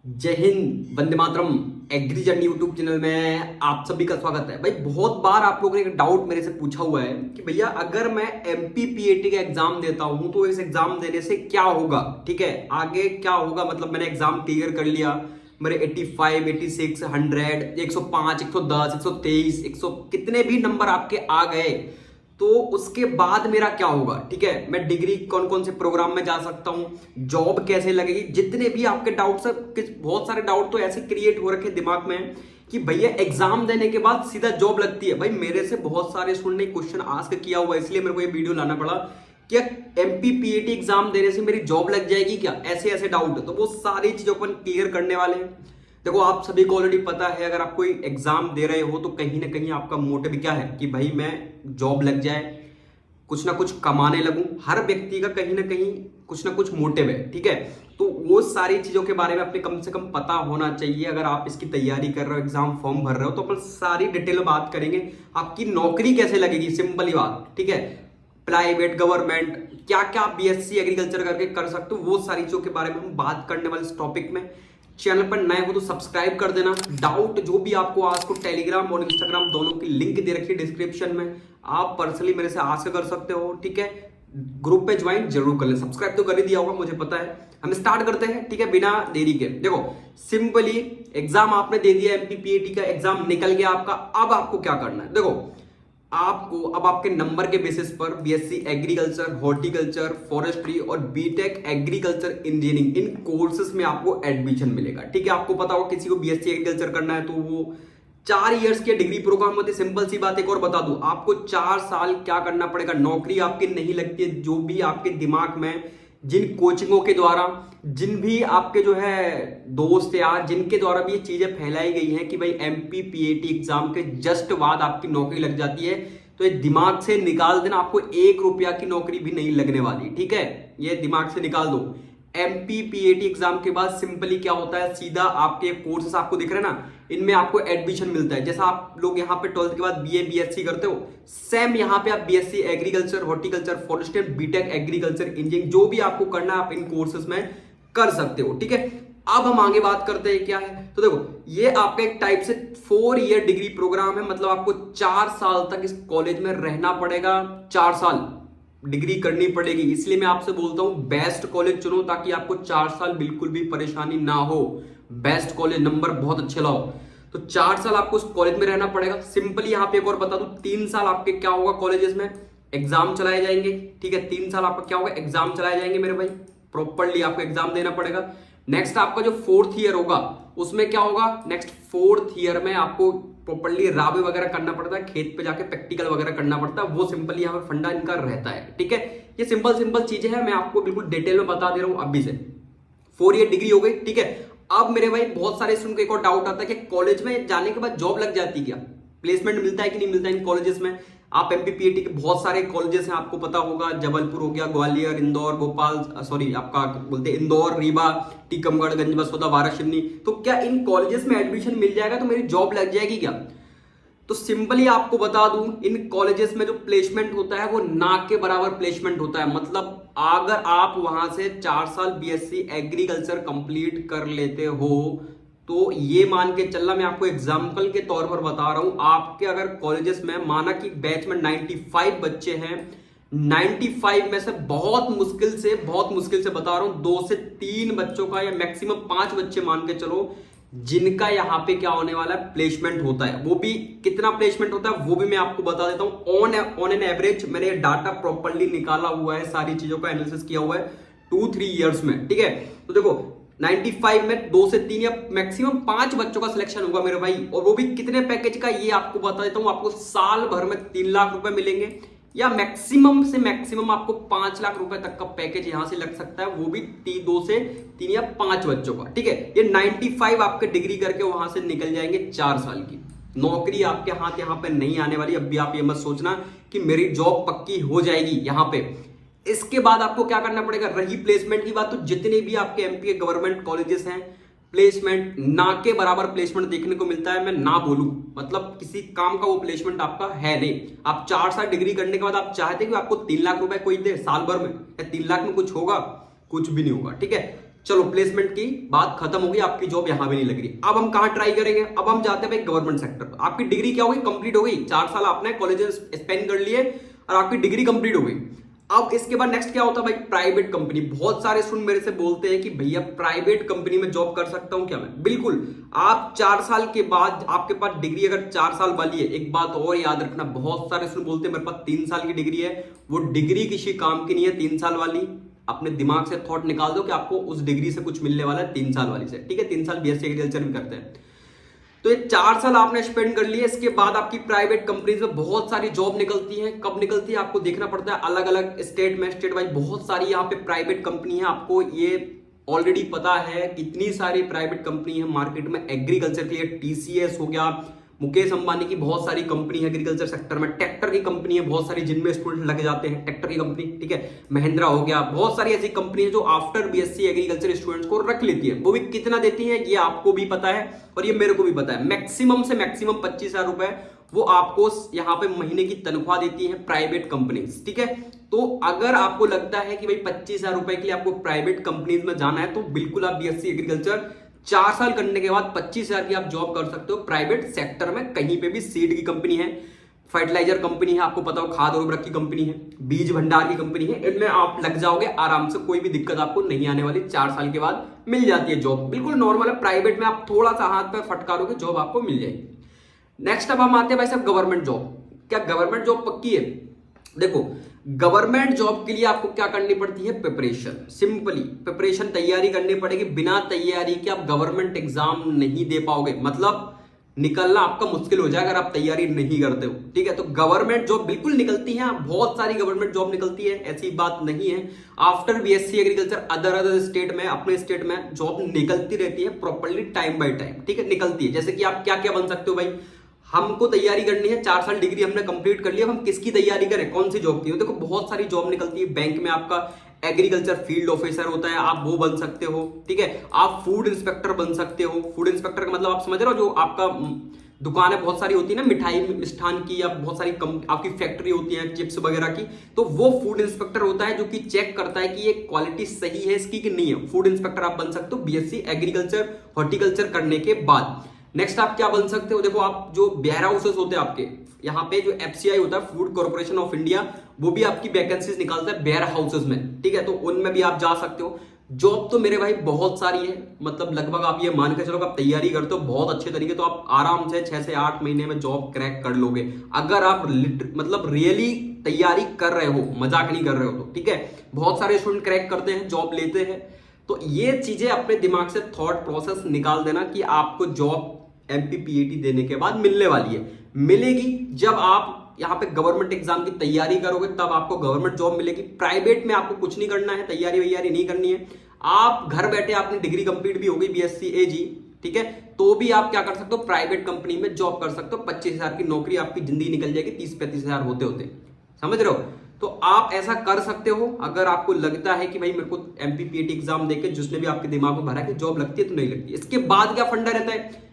जय Hind, Vande Mataram. Agree journey YouTube channel में आप सभी का स्वागत है। भाई बहुत बार आप लोगों ने एक डाउट मेरे से पूछा हुआ है कि भैया अगर मैं एमपीपीएटी का एग्जाम देता हूं तो इस एग्जाम देने से क्या होगा, ठीक है, आगे क्या होगा। मतलब मैंने एग्जाम क्लियर कर लिया, मेरे 85, 86, 100, 105, 110, 123, 100 कितने भी नंबर आपके आ गए तो उसके बाद मेरा क्या होगा, ठीक है। मैं डिग्री कौन कौन से प्रोग्राम में जा सकता हूं, जॉब कैसे लगेगी, जितने भी आपके डाउट्स है, बहुत सारे डाउट तो ऐसे क्रिएट हो रखे दिमाग में कि भैया एग्जाम देने के बाद सीधा जॉब लगती है। भाई मेरे से बहुत सारे स्टूडेंट ने क्वेश्चन आस्क किया हुआ है, इसलिए मेरे को ये वीडियो लाना पड़ा। क्या एमपीपीएटी एग्जाम देने से मेरी जॉब लग जाएगी क्या, ऐसे ऐसे डाउट है, तो वो सारी चीजों को क्लियर करने वाले हैं। देखो आप सभी को ऑलरेडी पता है, अगर आप कोई एग्जाम दे रहे हो तो कहीं ना कहीं आपका मोटिव क्या है कि भाई मैं जॉब लग जाए, कुछ ना कुछ कमाने लगूं। हर व्यक्ति का कहीं ना कहीं कुछ ना कुछ मोटिव है, ठीक है। तो वो सारी चीजों के बारे में अपने कम से कम पता होना चाहिए। अगर आप इसकी तैयारी कर रहे हो, एग्जाम फॉर्म भर रहे हो, तो अपन सारी डिटेल में बात करेंगे। आपकी नौकरी कैसे लगेगी, सिंपल ही बात, ठीक है। प्राइवेट, गवर्नमेंट, क्या क्या आप बीएससी एग्रीकल्चर करके कर सकते हो, वो सारी चीजों के बारे में हम बात करने वाले इस टॉपिक में। चैनल पर नए हो तो सब्सक्राइब कर देना। डाउट जो भी आपको आज को टेलीग्राम और इंस्टाग्राम दोनों की लिंक दे रखी है डिस्क्रिप्शन में, आप पर्सनली मेरे से आस्क कर सकते हो, ठीक है। ग्रुप पे ज्वाइन जरूर कर ले, सब्सक्राइब तो कर ही दिया होगा मुझे पता है। हम स्टार्ट करते हैं, ठीक है, बिना देरी के। देखो सिंपली एग्जाम आपने दे दिया, एमपीपीएटी का एग्जाम निकल गया आपका। अब आपको क्या करना है, देखो आपको अब आपके नंबर के बेसिस पर बीएससी एग्रीकल्चर, हॉर्टिकल्चर, फॉरेस्ट्री और बीटेक एग्रीकल्चर इंजीनियरिंग, इन कोर्सेज में आपको एडमिशन मिलेगा, ठीक है। आपको पता होगा किसी को बीएससी एग्रीकल्चर करना है तो वो 4 इयर्स के डिग्री प्रोग्राम होते। सिंपल सी बात एक और बता दूं, आपको 4 साल क्या करना पड़ेगा, नौकरी आपकी नहीं लगती है। जो भी आपके दिमाग में जिन कोचिंगों के द्वारा, जिन भी आपके जो है दोस्त या जिनके द्वारा भी ये चीजें फैलाई गई हैं कि भाई एमपीपीएटी एग्जाम के जस्ट बाद आपकी नौकरी लग जाती है, तो ये दिमाग से निकाल देना। आपको 1 रुपया की नौकरी भी नहीं लगने वाली, ठीक है, ये दिमाग से निकाल दो। एमपीपीएटी एग्जाम के बाद सिंपली क्या होता है, सीधा आपके कोर्सेस आपको दिख रहे हैं ना, इनमें आपको एडमिशन मिलता है। जैसा आप लोग यहाँ पे 12th के बाद बीए बीएससी करते हो, सेम यहाँ पे आप BSc agriculture, horticulture, forestry, BTech agriculture engineering, जो भी आपको करना है आप इन कोर्सेज में कर सकते हो, ठीक है। अब हम आगे बात करते हैं क्या है, तो देखो ये आपका एक टाइप से 4 ईयर डिग्री प्रोग्राम है। मतलब आपको 4 साल तक इस कॉलेज में रहना पड़ेगा, 4 साल डिग्री करनी पड़ेगी। इसलिए मैं आपसे बोलता हूं बेस्ट कॉलेज चुनो, ताकि आपको 4 साल बिल्कुल भी परेशानी ना हो। बेस्ट कॉलेज, नंबर बहुत अच्छे लाओ। तो 4 साल आपको उस कॉलेज में रहना पड़ेगा। सिंपली यहाँ पे एक और बता दूं, 3 साल आपके क्या होगा, कॉलेजेस में एग्जाम चलाए जाएंगे, ठीक है। 3 साल आपका क्या होगा, एग्जाम चलाए जाएंगे मेरे भाई, प्रॉपरली आपको एग्जाम देना पड़ेगा। नेक्स्ट आपका जो 4th ईयर होगा उसमें क्या होगा, नेक्स्ट 4th ईयर में आपको प्रॉपरली राबे वगैरह करना पड़ता है, खेत पे जाके प्रैक्टिकल वगैरह करना पड़ता है। वो सिंपली यहाँ पे फंडा इनका रहता है, ठीक है। ये सिंपल सिंपल चीजें हैं, मैं आपको बिल्कुल डिटेल में बता दे रहा हूं अभी से। 4 ईयर डिग्री हो गई, ठीक है। अब मेरे भाई बहुत सारे स्टूडेंट को एक और डाउट आता है कि कॉलेज में जाने के बाद जॉब लग जाती है क्या, प्लेसमेंट मिलता है कि नहीं मिलता है इन कॉलेजेस में। आप एमपीपीएटी के बहुत सारे कॉलेजेस हैं, आपको पता होगा, जबलपुर हो गया, ग्वालियर, इंदौर, भोपाल, सॉरी आपका बोलते हैं इंदौर, रीवा, टीकमगढ़, गंज बसोदा, वाराणसी। तो क्या इन कॉलेजेस में एडमिशन मिल जाएगा तो मेरी जॉब लग जाएगी क्या। तो सिंपली आपको बता दूं, इन कॉलेजेस में जो प्लेसमेंट होता है वो ना के बराबर प्लेसमेंट होता है। मतलब अगर आप वहां से 4 साल बीएससी एग्रीकल्चर कंप्लीट कर लेते हो तो ये मान के चलना, मैं आपको एग्जांपल के तौर पर बता रहा हूं, आपके अगर कॉलेजेस में माना कि बैच में 95 बच्चे हैं, 95 में से बहुत मुश्किल से बता रहा हूं 2 से 3 बच्चों का या मैक्सिमम 5 बच्चे मान के चलो जिनका यहाँ पे क्या होने वाला है, प्लेसमेंट होता है। वो भी कितना प्लेसमेंट होता है वो भी मैं आपको बता देता हूं। ऑन एन एवरेज मैंने ये डाटा प्रॉपर्ली निकाला हुआ है, सारी चीजों का एनालिसिस किया हुआ है 2-3 ईयर्स में, ठीक है। तो देखो 95 में 2 से 3 या मैक्सिमम 5 बच्चों का सिलेक्शन होगा मेरे भाई, और वो भी कितने पैकेज का ये आपको बता देता हूं। आपको साल भर में 3 लाख रुपए मिलेंगे, या मैक्सिमम से मैक्सिमम आपको 5 लाख रुपए तक का पैकेज यहां से लग सकता है, वो भी 2 से 3 या 5 बच्चों का, ठीक है। ये 95 आपके डिग्री करके वहां से निकल जाएंगे। 4 साल की नौकरी आपके हाथ यहां पे नहीं आने वाली। अब भी आप ये मत सोचना कि मेरी जॉब पक्की हो जाएगी यहां पे। इसके बाद आपको क्या करना पड़ेगा, रही प्लेसमेंट की बात, तो जितने भी आपके एमपी के गवर्नमेंट कॉलेजेस हैं, प्लेसमेंट ना के बराबर प्लेसमेंट देखने को मिलता है। मैं ना बोलूं मतलब किसी काम का वो प्लेसमेंट आपका है नहीं। आप 4 साल डिग्री करने के बाद आप चाहते कि आपको 3 लाख रुपए कोई दे साल भर में, या 3 लाख में कुछ होगा, कुछ भी नहीं होगा, ठीक है। चलो प्लेसमेंट की बात खत्म होगी, आपकी जॉब यहां भी नहीं लग रही। अब हम कहां ट्राई करेंगे? अब हम जाते हैं भाई गवर्नमेंट सेक्टर। आपकी डिग्री क्या हो गई? कंप्लीट हो गई, 4 साल आपने कॉलेज स्पेंड कर लिए और आपकी डिग्री कंप्लीट हो गई। अब इसके बाद नेक्स्ट क्या होता है भाई? Private company. बहुत सारे स्टूडेंट मेरे से बोलते हैं कि भैया प्राइवेट कंपनी में जॉब कर सकता हूं क्या मैं? बिल्कुल, आप 4 साल के बाद आपके पास डिग्री अगर 4 साल वाली है, एक बात और याद रखना, बहुत सारे स्टूडेंट बोलते हैं मेरे पास 3 साल की डिग्री है, वो डिग्री किसी काम की नहीं है 3 साल वाली। अपने दिमाग से थॉट निकाल दो कि आपको उस डिग्री से कुछ मिलने वाला है 3 साल वाली से, ठीक है? 3 साल बीएससी एग्रीकल्चर में करते हैं, तो ये 4 साल आपने स्पेंड कर लिए। इसके बाद आपकी प्राइवेट कंपनीज में बहुत सारी जॉब निकलती है। कब निकलती है आपको देखना पड़ता है, अलग अलग स्टेट में, स्टेट वाइज बहुत सारी यहाँ पे प्राइवेट कंपनी है। आपको ये ऑलरेडी पता है कितनी सारी प्राइवेट कंपनी है मार्केट में एग्रीकल्चर के लिए। टीसीएस हो गया, मुकेश अंबानी की बहुत सारी कंपनी है एग्रीकल्चर सेक्टर में। ट्रैक्टर की कंपनी है बहुत सारी जिनमें स्टूडेंट लग जाते हैं, ट्रैक्टर की कंपनी, ठीक है? महिंद्रा हो गया, बहुत सारी ऐसी कंपनी है जो आफ्टर बीएससी एग्रीकल्चर स्टूडेंट्स को रख लेती है। वो भी कितना देती है ये आपको भी पता है और ये मेरे को भी पता है। मैक्सिमम से मैक्सिमम 25,000 रुपए वो आपको यहाँ पे महीने की तनख्वाह देती है प्राइवेट कंपनीज, ठीक है? तो अगर आपको लगता है कि भाई 25,000 रुपए के लिए आपको प्राइवेट कंपनीज में जाना है, तो बिल्कुल आप बीएससी एग्रीकल्चर 4 साल करने के बाद 25,000 की आप जॉब कर सकते हो प्राइवेट सेक्टर में। कहीं पे भी सीड की कंपनी है, फर्टिलाइजर कंपनी है, आपको पता हो खाद और उर्वरक की कंपनी है, बीज भंडार की कंपनी है, इनमें आप लग जाओगे आराम से, कोई भी दिक्कत आपको नहीं आने वाली। 4 साल के बाद मिल जाती है जॉब, बिल्कुल नॉर्मल है। प्राइवेट में आप थोड़ा सा हाथ पे फटकारोगे, जॉब आपको मिल जाएगी। नेक्स्ट अब हम आते हैं भाई साहब गवर्नमेंट जॉब। क्या गवर्नमेंट जॉब पक्की है? देखो, गवर्नमेंट जॉब के लिए आपको क्या करनी पड़ती है? प्रिपरेशन। सिंपली प्रिपरेशन, तैयारी करनी पड़ेगी। बिना तैयारी के आप गवर्नमेंट एग्जाम नहीं दे पाओगे, मतलब निकलना आपका मुश्किल हो जाएगा अगर आप तैयारी नहीं करते हो, ठीक है? तो गवर्नमेंट जॉब बिल्कुल निकलती है, बहुत सारी गवर्नमेंट जॉब निकलती है, ऐसी बात नहीं है। After BSc agriculture other state में, अपने स्टेट में जॉब निकलती रहती है प्रॉपर्ली, टाइम बाय टाइम, ठीक है? निकलती है। जैसे कि आप क्या क्या बन सकते हो भाई? हमको तैयारी करनी है, 4 साल डिग्री हमने कंप्लीट कर लिया, हम किसकी तैयारी करें, कौन सी जॉब की? देखो बहुत सारी जॉब निकलती है। बैंक में आपका एग्रीकल्चर फील्ड ऑफिसर होता है, आप वो बन सकते हो, ठीक है? आप फूड इंस्पेक्टर बन सकते हो। फूड इंस्पेक्टर का मतलब आप समझ रहे हो, जो आपका दुकान है बहुत सारी होती है ना, मिठाई मिष्ठान की, या बहुत सारी आपकी फैक्ट्री होती है चिप्स वगैरह की, तो वो फूड इंस्पेक्टर होता है जो कि चेक करता है कि ये क्वालिटी सही है इसकी कि नहीं है। फूड इंस्पेक्टर आप बन सकते हो बीएससी एग्रीकल्चर हॉर्टिकल्चर करने के बाद। नेक्स्ट आप क्या बन सकते हो? देखो, आप जो वेयर हाउसेस होते हैं आपके यहाँ पे, जो एफसीआई होता है फूड कॉर्पोरेशन ऑफ इंडिया, वो भी आपकी वैकेंसीज निकालता है वेयर हाउसेस में, ठीक है? तो उनमें भी आप जा सकते हो। जॉब तो मेरे भाई बहुत सारी है, मतलब लगभग आप ये मान के चलो आप तैयारी करते हो बहुत अच्छे तरीके, तो आप आराम से 6 से 8 महीने में जॉब क्रैक कर लोगे, अगर आप मतलब रियली तैयारी कर रहे हो, मजाक नहीं कर रहे हो तो, ठीक है? बहुत सारे स्टूडेंट क्रैक करते हैं, जॉब लेते हैं। तो ये चीजें अपने दिमाग से थॉट प्रोसेस निकाल देना कि आपको जॉब एमपीपीएटी देने के बाद मिलने वाली है। मिलेगी जब आप यहाँ पे गवर्नमेंट एग्जाम की तैयारी करोगे, तब आपको गवर्नमेंट जॉब मिलेगी। प्राइवेट में आपको कुछ नहीं करना है, तैयारी वैयारी नहीं करनी है। आप घर बैठे, आपने डिग्री कंप्लीट भी होगी बीएससी एजी, ठीक है? तो भी आप क्या कर सकते हो? प्राइवेट कंपनी में जॉब कर सकते हो। 25,000 की नौकरी, आपकी जिंदगी निकल जाएगी 30-35,000 होते होते, समझ रहे हो? तो आप ऐसा कर सकते हो। अगर आपको लगता है कि भाई मेरे को एमपीपीएटी एग्जाम देके जिसने भी आपके दिमाग में भरा कि जॉब लगती है तो नहीं लगती, इसके बाद क्या फंडा रहता है?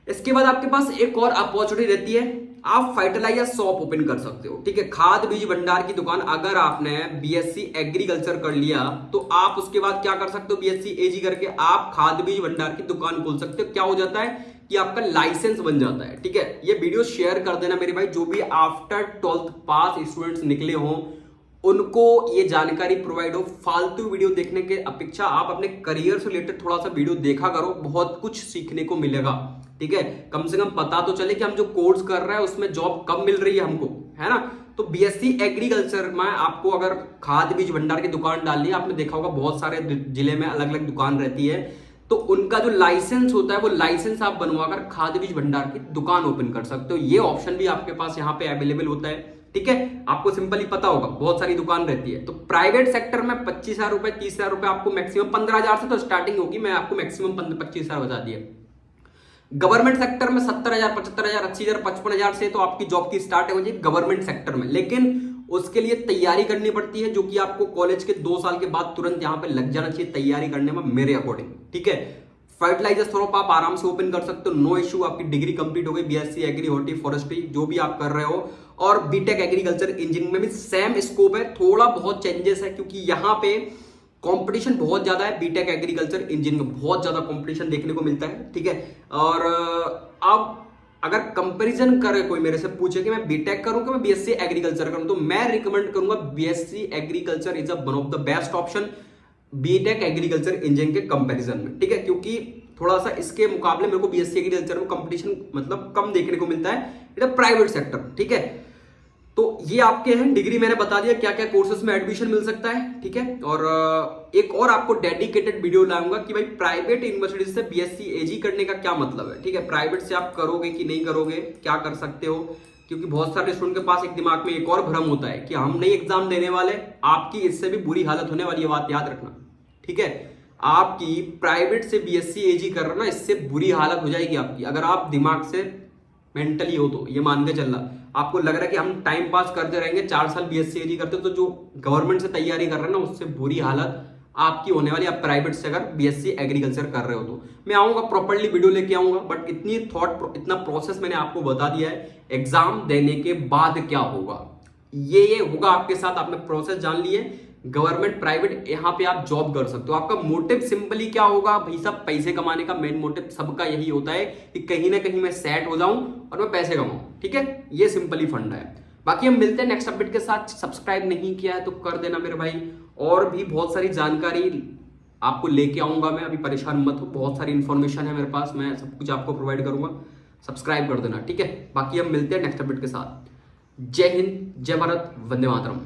इसके बाद आपके पास एक और अपॉर्चुनिटी रहती है, आप फर्टिलाइजर शॉप ओपन कर सकते हो, ठीक है? खाद बीज भंडार की दुकान। अगर आपने बीएससी एग्रीकल्चर कर लिया तो आप उसके बाद क्या कर सकते हो? बीएससी एजी करके आप खाद बीज भंडार की दुकान खोल सकते हो। क्या हो जाता है कि आपका लाइसेंस बन जाता है, ठीक है? ये वीडियो शेयर कर देना मेरे भाई, जो भी आफ्टर 12th पास स्टूडेंट्स निकले हों उनको ये जानकारी प्रोवाइड हो। फालतू वीडियो देखने के अपेक्षा आप अपने करियर से रिलेटेड थोड़ा सा वीडियो देखा करो, बहुत कुछ सीखने को मिलेगा, ठीक है? कम से कम पता तो चले कि हम जो कोर्स कर रहे हैं उसमें जॉब कब मिल रही है हमको, है ना? तो बीएससी एग्रीकल्चर में आपको अगर खाद बीज भंडार की दुकान डालनी है, आपने देखा होगा बहुत सारे जिले में अलग अलग दुकान रहती है, तो उनका जो लाइसेंस होता है वो लाइसेंस आप बनवाकर खाद बीज भंडार की दुकान ओपन कर सकते हो। ये ऑप्शन भी आपके पास यहाँ पे अवेलेबल होता है, ठीक है? आपको सिंपली पता होगा बहुत सारी दुकान रहती है। तो प्राइवेट सेक्टर में 25,000 रुपए 30,000 रुपए आपको मैक्सिमम, 15,000 से तो स्टार्टिंग होगी, मैं आपको मैक्सिमम 25,000 बता दिया। गवर्नमेंट सेक्टर में 70,000 75,000 80,000 55,000 से तो आपकी जॉब की स्टार्ट हो जाएगी गवर्नमेंट सेक्टर में, लेकिन उसके लिए तैयारी करनी पड़ती है, जो कि आपको कॉलेज के 2 साल के बाद तुरंत यहां पे लग जाना चाहिए तैयारी करने में, मेरे अकॉर्डिंग, ठीक है? फर्टिलाइजर शॉप आप आराम से ओपन कर सकते हो, नो इश्यू। आपकी डिग्री कंप्लीट हो गई बीएससी एग्री हॉर्टी फॉरेस्ट्री जो भी आप कर रहे हो, और बीटेक एग्रीकल्चर इंजीनियरिंग में भी सेम स्कोप है, थोड़ा बहुत चेंजेस है क्योंकि यहाँ पे कंपटीशन बहुत ज्यादा है बीटेक एग्रीकल्चर इंजीनियरिंग में, बहुत ज्यादा कंपटीशन देखने को मिलता है, ठीक है। और अब अगर कंपैरिजन करे कोई मेरे से पूछे कि मैं बीटेक करूं कि मैं बीएससी एग्रीकल्चर करूं, तो मैं रिकमेंड करूंगा BSc agriculture is one of the best option BTech agriculture engineering के कंपैरिजन में, ठीक है। क्योंकि थोड़ा सा इसके मुकाबले मेरे को बीएससी एग्रीकल्चर में कंपटीशन मतलब कम देखने को मिलता है, इट प्राइवेट सेक्टर, ठीक है। तो ये आपके हैं, डिग्री मैंने बता दिया क्या क्या कोर्सेज में एडमिशन मिल सकता है, ठीक है। और एक और आपको डेडिकेटेड वीडियो लाऊंगा कि भाई प्राइवेट यूनिवर्सिटी से बीएससी एजी करने का क्या मतलब है, ठीक है। प्राइवेट से आप करोगे कि नहीं करोगे, क्या कर सकते हो, क्योंकि बहुत सारे स्टूडेंट के पास एक दिमाग में एक और भ्रम होता है कि हम नहीं एग्जाम देने वाले, आपकी इससे भी बुरी हालत होने वाली है, बात याद रखना, ठीक है। आपकी प्राइवेट से बीएससी एजी कर रहा ना, इससे बुरी हालत हो जाएगी आपकी, अगर आप दिमाग से मेंटली हो तो ये मान के चलना। आपको लग रहा है कि हम टाइम पास करते रहेंगे, 4 साल बीएससी एजी करते, तो जो गवर्नमेंट से तैयारी कर रहे हैं ना, उससे बुरी हालत आपकी होने वाली, आप प्राइवेट से अगर बीएससी एग्रीकल्चर कर रहे हो तो। मैं आऊंगा प्रॉपर्ली वीडियो लेके आऊंगा, बट इतना प्रोसेस मैंने आपको बता दिया है। एग्जाम देने के बाद क्या होगा ये होगा आपके साथ, आपने प्रोसेस जान लिए। गवर्नमेंट प्राइवेट यहाँ पे आप जॉब कर सकते हो। आपका मोटिव सिंपली क्या होगा भाई साहब, पैसे कमाने का मेन मोटिव सबका यही होता है कि कहीं ना कहीं मैं सेट हो जाऊं और मैं पैसे कमाऊं, ठीक है। ये सिंपली फंडा है। बाकी हम मिलते हैं नेक्स्ट अपडेट के साथ। सब्सक्राइब नहीं किया है तो कर देना मेरे भाई, और भी बहुत सारी जानकारी आपको लेके आऊंगा मैं, अभी परेशान मत हो, बहुत सारी इंफॉर्मेशन है मेरे पास, मैं सब कुछ आपको प्रोवाइड करूंगा। सब्सक्राइब कर देना, ठीक है। बाकी हम मिलते हैं नेक्स्ट अपडेट के साथ। जय हिंद, जय भारत, वंदे मातरम।